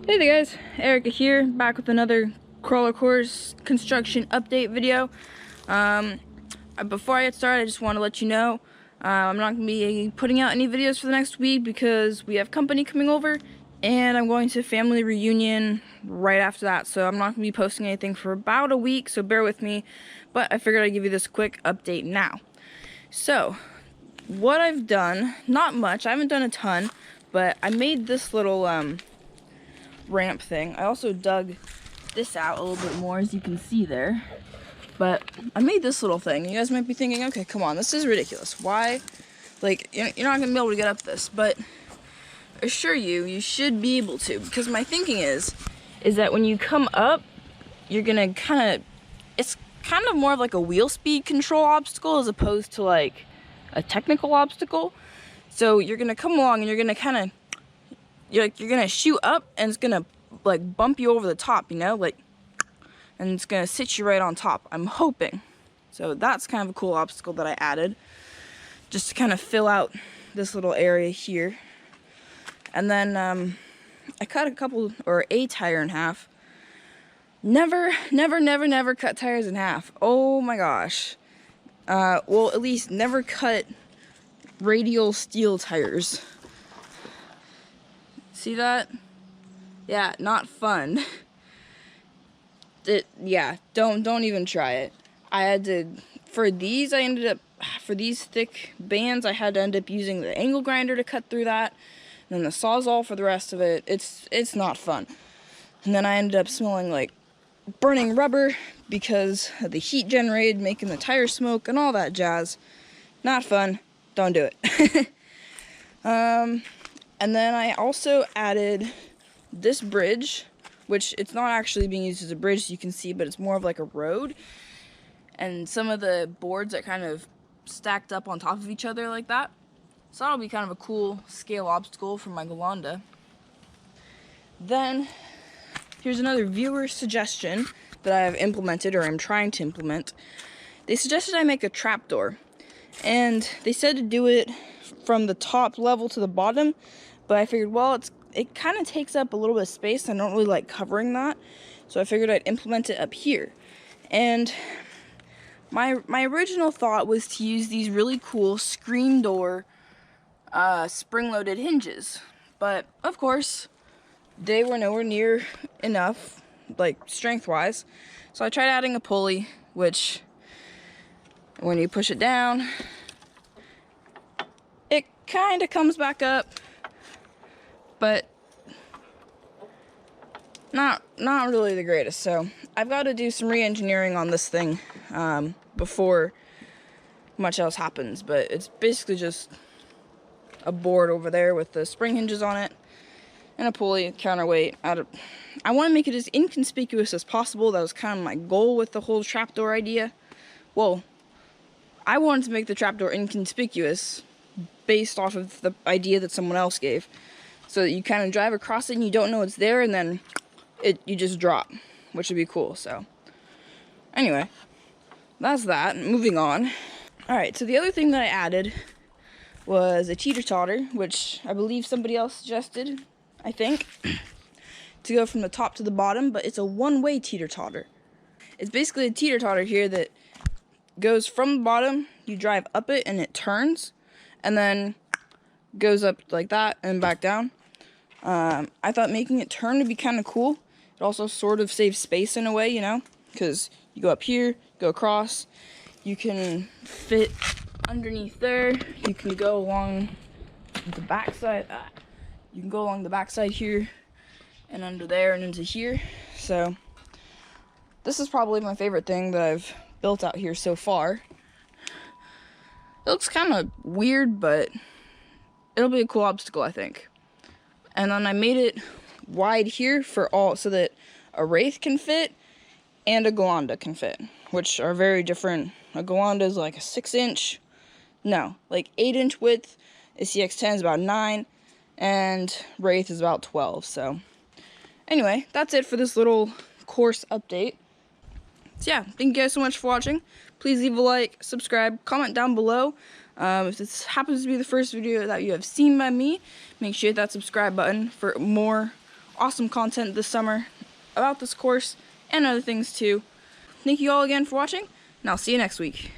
Hey there guys, Erica here, back with another crawler course construction update video. Before I get started, I just want to let you know I'm not going to be putting out any videos for the next week because we have company coming over and I'm going to family reunion right after that, so I'm not going to be posting anything for about a week, so bear with me, but I figured I'd give you this quick update now. So, what I've done, not much, I haven't done a ton, but I made this little ramp thing. I also dug this out a little bit more, as you can see there, but I made this little thing. You guys might be thinking, okay, come on, this is ridiculous. Why? Like, you're not gonna be able to get up this, but I assure you, you should be able to, because my thinking is that when you come up, you're gonna it's kind of more of like a wheel speed control obstacle as opposed to like a technical obstacle. So you're gonna come along and you're gonna you're gonna shoot up and it's gonna like bump you over the top, you know, like, and it's gonna sit you right on top, I'm hoping. So that's kind of a cool obstacle that I added just to kind of fill out this little area here. And then I cut a tire in half. Never cut tires in half. Oh my gosh. Well, at least never cut radial steel tires. See that? Yeah, not fun. Yeah, don't even try it. I had to, for these thick bands, I had to end up using the angle grinder to cut through that, and then the Sawzall for the rest of it. It's not fun. And then I ended up smelling like burning rubber because of the heat generated, making the tire smoke and all that jazz. Not fun. Don't do it. And then I also added this bridge, which it's not actually being used as a bridge, you can see, but it's more of like a road. And some of the boards are kind of stacked up on top of each other like that. So that'll be kind of a cool scale obstacle for my Golanda. Then, here's another viewer suggestion that I have implemented, or I'm trying to implement. They suggested I make a trapdoor. And they said to do it from the top level to the bottom, but I figured, well, it kind of takes up a little bit of space, and I don't really like covering that, so I figured I'd implement it up here. And my original thought was to use these really cool screen door spring-loaded hinges, but of course they were nowhere near enough, like strength-wise, so I tried adding a pulley, which when you push it down, it kind of comes back up, but not really the greatest. So I've got to do some re-engineering on this thing before much else happens, but it's basically just a board over there with the spring hinges on it and a pulley, counterweight. I want to make it as inconspicuous as possible. That was kind of my goal with the whole trapdoor idea. Well, I wanted to make the trapdoor inconspicuous based off of the idea that someone else gave, so that you kind of drive across it and you don't know it's there, and then you just drop, which would be cool. So anyway, that's that. Moving on. Alright, so the other thing that I added was a teeter-totter, which I believe somebody else suggested, I think, to go from the top to the bottom, but it's a one-way teeter-totter. It's basically a teeter-totter here that goes from the bottom, you drive up it and it turns, and then goes up like that and back down. I thought making it turn would be kind of cool. It also sort of saves space in a way, you know, because you go up here, go across, you can fit underneath there, you can go along the backside, you can go along the backside here and under there and into here. So this is probably my favorite thing that I've built out here so far. It looks kind of weird, but it'll be a cool obstacle, I think. And then I made it wide here for all, so that a Wraith can fit and a Golanda can fit, which are very different. A Golanda is like a 6-inch, no, like 8-inch width. A CX-10 is about 9, and Wraith is about 12. So anyway, that's it for this little course update. So yeah, thank you guys so much for watching. Please leave a like, subscribe, comment down below. If this happens to be the first video that you have seen by me, make sure you hit that subscribe button for more awesome content this summer about this course and other things too. Thank you all again for watching, and I'll see you next week.